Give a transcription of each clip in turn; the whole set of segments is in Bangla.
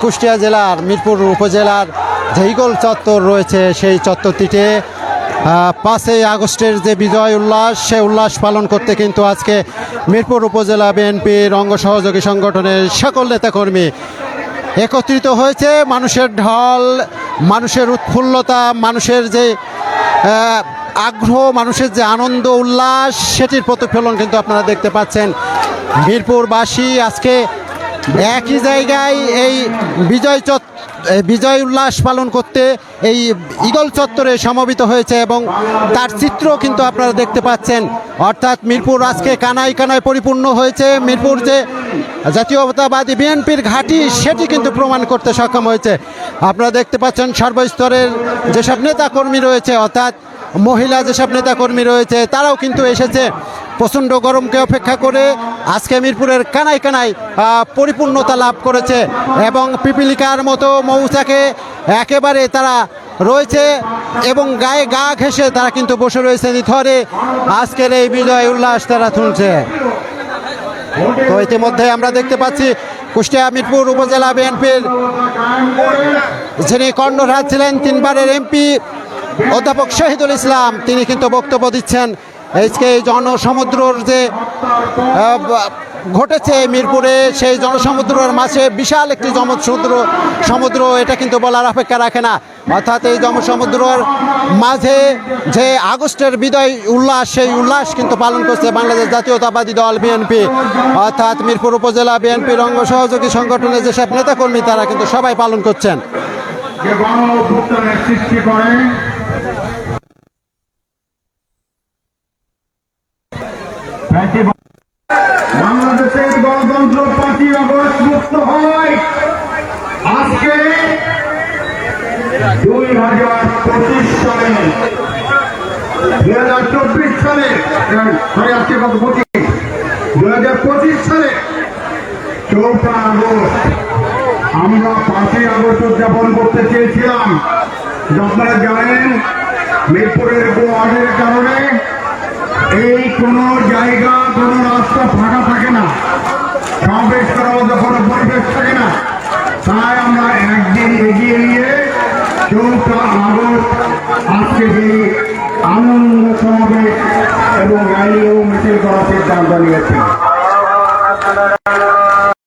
কুষ্টিয়া জেলার মিরপুর উপজেলার যে ইগল চত্বর রয়েছে সেই চত্বরটিতে 5ই আগস্টের যে বিজয় উল্লাস সে উল্লাস পালন করতে কিন্তু আজকে মিরপুর উপজেলা বিএনপির অঙ্গ সহযোগী সংগঠনের সকল নেতাকর্মী একত্রিত হয়েছে। মানুষের ঢল, মানুষের উৎফুল্লতা, মানুষের যে আগ্রহ, মানুষের যে আনন্দ উল্লাস সেটির প্রতিফলন কিন্তু আপনারা দেখতে পাচ্ছেন। মিরপুরবাসী আজকে একই জায়গায় এই বিজয় উল্লাস পালন করতে এই ইগল চত্বরে সমবেত হয়েছে এবং তার চিত্র কিন্তু আপনারা দেখতে পাচ্ছেন। অর্থাৎ মিরপুর আজকে কানায় কানায় পরিপূর্ণ হয়েছে। মিরপুর যে জাতীয়তাবাদী বিএনপির ঘাঁটি সেটি কিন্তু প্রমাণ করতে সক্ষম হয়েছে। আপনারা দেখতে পাচ্ছেন সর্বস্তরের যেসব নেতাকর্মী রয়েছে, অর্থাৎ মহিলা যেসব নেতাকর্মী রয়েছে তারাও কিন্তু এসেছে প্রচণ্ড গরমকে অপেক্ষা করে। আজকে মিরপুরের কানায় কানায় পরিপূর্ণতা লাভ করেছে এবং পিপিলিকার মতো মৌচাকে একেবারে তারা রয়েছে এবং গায়ে গা ঘেঁষে তারা কিন্তু বসে রয়েছে নিথরে। আজকের এই বিজয় উল্লাস তারা শুনছে। তো ইতিমধ্যে আমরা দেখতে পাচ্ছি কুষ্টিয়া মিরপুর উপজেলা বিএনপির যিনি কর্ণধার ছিলেন 3 বারের এমপি অধ্যাপক শহীদুল ইসলাম, তিনি কিন্তু বক্তব্য দিচ্ছেন। আজকে এই জনসমুদ্রর যে ঘটেছে মিরপুরে, সেই জনসমুদ্রের মাঝে বিশাল একটি সমুদ্র এটা কিন্তু বলার অপেক্ষা রাখে না। অর্থাৎ এই জনসমুদ্রের মাঝে যে আগস্টের বিজয় উল্লাস, সেই উল্লাস কিন্তু পালন করছে বাংলাদেশ জাতীয়তাবাদী দল বিএনপি। অর্থাৎ মিরপুর উপজেলা বিএনপির অঙ্গ সহযোগী সংগঠনের যেসব নেতাকর্মী তারা কিন্তু সবাই পালন করছেন। বাংলাদেশের গণতন্ত্র 5ই আগস্ট মুক্ত হয় আজকে 2025 সালে, 2024 সালে, আজকে কত 2025 সালে 4 আগস্ট আমরা 5ই আগস্ট উদযাপন করতে চেয়েছিলাম। আপনারা জানেন মিরপুরের গোয়ার্ডের কারণে এই কোন জায়গা কোন রাস্তা ফাঁকা থাকে না, সমাবেশ করার মতো কোনো পরিবেশ থাকে না। তাই আমরা একদিন এগিয়ে নিয়ে 4 আগস্ট আজকে যে আনন্দ সমাবেশ এবং র্যালি ও মিছিল করার সিদ্ধান্ত নিয়েছি।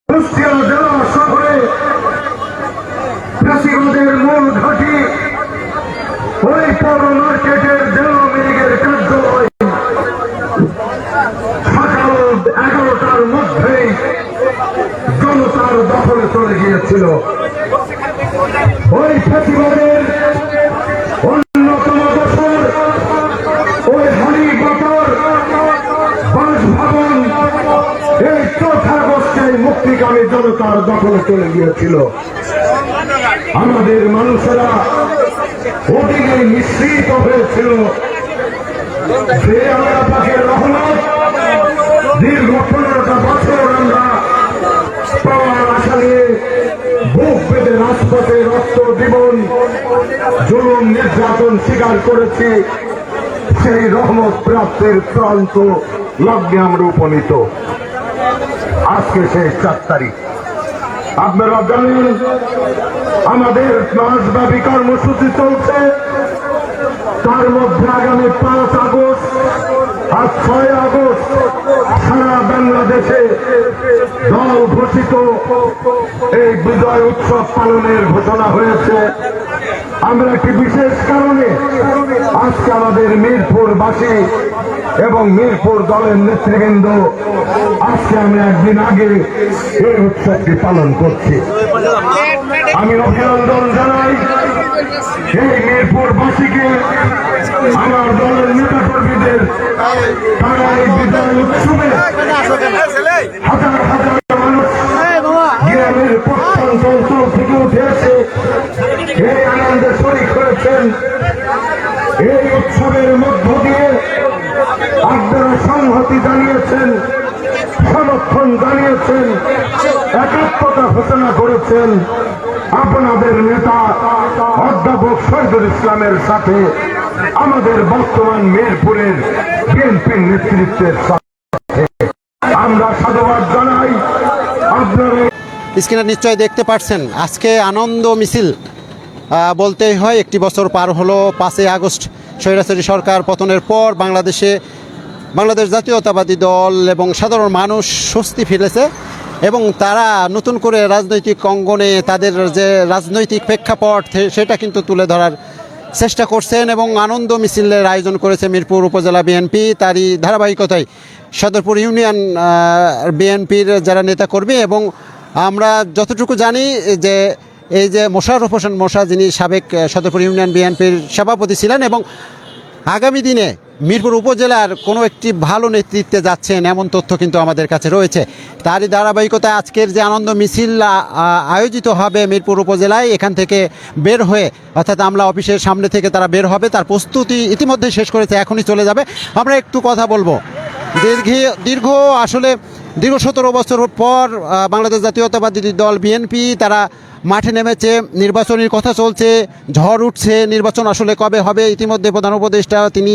কুষ্টিয়া জেলা শহরে ফ্যাসিবাদের মূল ঘাঁটি ওই পৌর মার্কেটের জেলা মিলিগের কার্যালয় সকাল 11টার মধ্যেই জনতার দখলে চলে গিয়েছিল। ওই ফ্যাসিবাদের অন্যতম দোসর ওই হানি বাটার বাসভবন এই 4 আগস্টে মুক্তিকামী জনতার দখলে চলে গিয়েছিল। আমাদের মানুষেরা ওদিকে মিশ্রিত হয়েছিল। যে আল্লাহ পাকের রহমত দীর্ঘ 15টা বছর আমরা পাওয়ার আশা নিয়ে বুক বেঁধে রাজপথে রক্ত জীবন জুলুম নির্যাতন স্বীকার করেছি, সেই রহমত প্রাপ্তের চূড়ান্ত লগ্নে আমরা উপনীত। আজকে সেই 4 তারিখ। আপনারা জানেন আমাদের মাসব্যাপী কর্মসূচি চলছে। তার মধ্যে আগামী 5 আগস্ট আর 6 আগস্ট সারা বাংলাদেশে দল ঘোষিত এই বিজয় উৎসব পালনের ঘোষণা হয়েছে। আমরা একটি বিশেষ কারণে আজকে আমাদের মিরপুরবাসী এবং মিরপুর দলের নেতৃবৃন্দ আজকে আমি একদিন আগে এই উৎসবটি পালন করছি। আমি অভিনন্দন জানাই এই মিরপুরবাসীকে, আমার দলের নেতা কর্মীদের। তারা এই বিজয় উৎসবে হাজার হাজার মানুষ গ্রামের প্রত্যন্ত অঞ্চল থেকে উঠে এসে এই আনন্দে শরীক হয়েছেন। এই উৎসবের মধ্য দিয়ে আপনারা সংহতি জানিয়েছেন, সমর্থন জানিয়েছেন, একাত্মতা ঘোষণা করেছেন। আপনাদের নেতা অধ্যাপক শহীদুল ইসলামের সাথে আমাদের বর্তমান মিরপুরের বিএনপির নেতৃত্বের সাথে আমরা সাধুবাদ জানাই। আপনারা স্ক্রিনে নিশ্চয়ই দেখতে পাচ্ছেন আজকে আনন্দ মিছিল বলতেই হয়। একটি বছর পার হলো 5ই আগস্ট স্বৈরাচারী সরকার পতনের পর বাংলাদেশ জাতীয়তাবাদী দল এবং সাধারণ মানুষ স্বস্তি ফিরেছে এবং তারা নতুন করে রাজনৈতিক অঙ্গনে তাদের যে রাজনৈতিক প্রেক্ষাপট সেটা কিন্তু তুলে ধরার চেষ্টা করছেন এবং আনন্দ মিছিলের আয়োজন করেছে মিরপুর উপজেলা বিএনপি। তারই ধারাবাহিকতায় সদরপুর ইউনিয়ন বিএনপির যারা নেতাকর্মী এবং আমরা যতটুকু জানি যে এই যে মোশাররফ হোসেন মোশা, যিনি সাবেক সদরপুর ইউনিয়ন বিএনপির সভাপতি ছিলেন এবং আগামী দিনে মিরপুর উপজেলার কোনো একটি ভালো নেতৃত্বে যাচ্ছেন এমন তথ্য কিন্তু আমাদের কাছে রয়েছে। তারই ধারাবাহিকতায় আজকের যে আনন্দ মিছিল আয়োজিত হবে মিরপুর উপজেলায়, এখান থেকে বের হয়ে অর্থাৎ আমলা অফিসের সামনে থেকে তারা বের হবে, তার প্রস্তুতি ইতিমধ্যে শেষ করেছে, এখনই চলে যাবে। আমরা একটু কথা বলবো দীর্ঘ 17 বছর পর বাংলাদেশ জাতীয়তাবাদী দল বিএনপি তারা মাঠে নেমেছে, নির্বাচনের কথা চলছে, ঝড় উঠছে, নির্বাচন আসলে কবে হবে। ইতিমধ্যে প্রধান উপদেষ্টা তিনি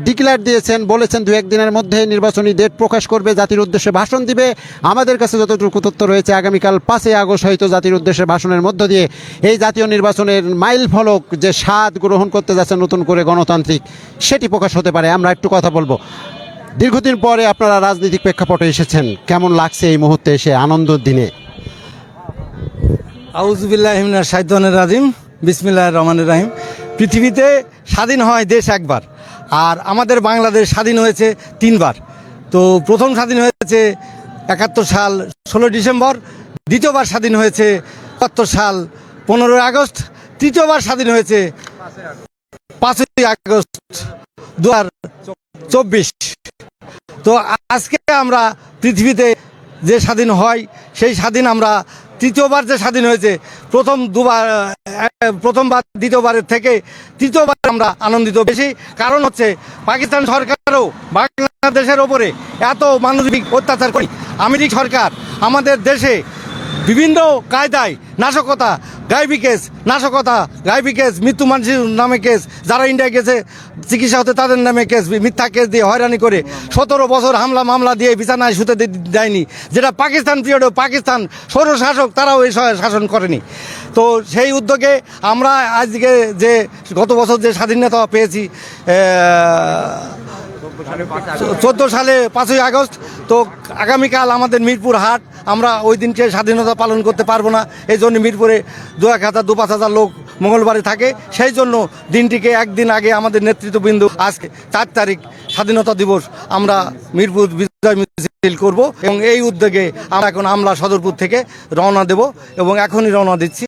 ডিক্লেয়ার দিয়েছেন, বলেছেন 2-1 দিনের মধ্যে নির্বাচনী ডেট প্রকাশ করবে, জাতির উদ্দেশ্যে ভাষণ দিবে। আমাদের কাছে যতটুকু তথ্য রয়েছে আগামীকাল 5ই আগস্ট হয়তো জাতির উদ্দেশ্যে ভাষণের মধ্য দিয়ে এই জাতীয় নির্বাচনের মাইল ফলক যে স্বাদ গ্রহণ করতে যাচ্ছে নতুন করে গণতান্ত্রিক, সেটি প্রকাশ হতে পারে। আমরা একটু কথা বলবো। দীর্ঘদিন পরে আপনারা রাজনৈতিক প্রেক্ষাপটে এসেছেন, কেমন লাগছে এই মুহূর্তে এসে আনন্দের দিনে? আউযুবিল্লাহি মিনাশ শাইতানির রাজিম, বিসমিল্লাহির রহমানির রহিম। পৃথিবীতে স্বাধীন হয় দেশ একবার, আর আমাদের বাংলাদেশ স্বাধীন হয়েছে 3 বার। তো প্রথম স্বাধীন হয়েছে 71 সাল 16 ডিসেম্বর, দ্বিতীয়বার স্বাধীন হয়েছে 72 সাল 15 আগস্ট, তৃতীয়বার স্বাধীন হয়েছে 5ই আগস্ট 2024। তো আজকে আমরা পৃথিবীতে যে স্বাধীন হয় সেই স্বাধীন আমরা তৃতীয়বার যে স্বাধীন হয়েছে, প্রথমবার দ্বিতীয়বারের থেকে তৃতীয়বার আমরা আনন্দিত বেশি। কারণ হচ্ছে পাকিস্তান সরকারও বাংলাদেশের ওপরে এত মানবিক অত্যাচার করে, আমেরিকা সরকার আমাদের দেশে বিভিন্ন কায়দায় নাশকতা, গাইবি কেস, মৃত্যু মানুষের নামে কেস, যারা ইন্ডিয়া গেছে চিকিৎসা হতে তাদের নামে কেস, মিথ্যা কেস দিয়ে হয়রানি করে 17 বছর মামলা দিয়ে বিছানায় শুতে দেয়নি, যেটা পাকিস্তান পিরিয়ডে পাকিস্তান স্বৈরশাসক তারাও এই শাসন করেনি। তো সেই উদ্যোগে আমরা আজকে যে গত বছর যে স্বাধীনতা পেয়েছি 14 সালে 5ই আগস্ট, তো আগামীকাল আমাদের মিরপুর হাট, আমরা ওই দিনকে স্বাধীনতা পালন করতে পারবো না। এই জন্য মিরপুরে 2-5 হাজার লোক মঙ্গলবারে থাকে, সেই জন্য দিনটিকে একদিন আগে আমাদের নেতৃত্ববৃন্দ আজকে 4 তারিখ স্বাধীনতা দিবস আমরা মিরপুর বিজয় মিছিল করব এবং এই উদ্যোগে আমরা এখন আমলা সদরপুর থেকে রওনা দেব এবং এখনই রওনা দিচ্ছি।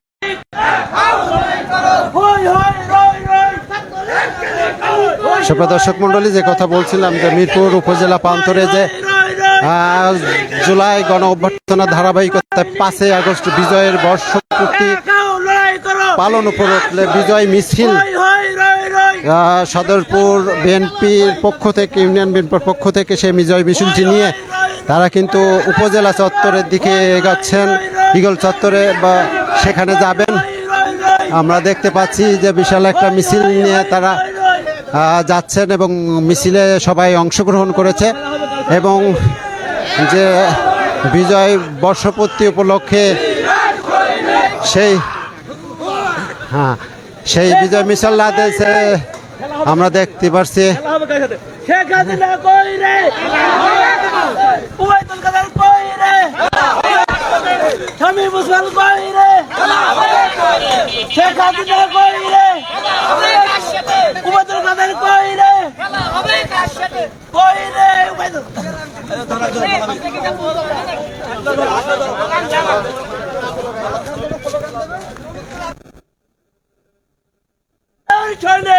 সুপ্রিয় দর্শক মণ্ডলী, যে কথা বলছিলাম যে মিরপুর উপজেলা প্রান্তরে যে জুলাই গণ অভ্যর্থনার ধারাবাহিকতায় 5ই আগস্ট বিজয়ের বর্ষপূর্তি পালন উপলক্ষে বিজয় মিছিল সদরপুর বিএনপির পক্ষ থেকে, ইউনিয়ন বিএনপির পক্ষ থেকে সেই বিজয় মিছিলটি নিয়ে তারা কিন্তু উপজেলা চত্বরের দিকে এগাচ্ছেন, ইগল চত্বরে বা সেখানে যাবেন। আমরা দেখতে পাচ্ছি যে বিশাল একটা মিছিল নিয়ে তারা যাচ্ছেন এবং মিছিলে সবাই অংশগ্রহণ করেছে এবং যে বিজয় বর্ষপূর্তি উপলক্ষে সেই বিজয় মিছিল দিয়েছে আমরা দেখতে পাচ্ছি। Turn it!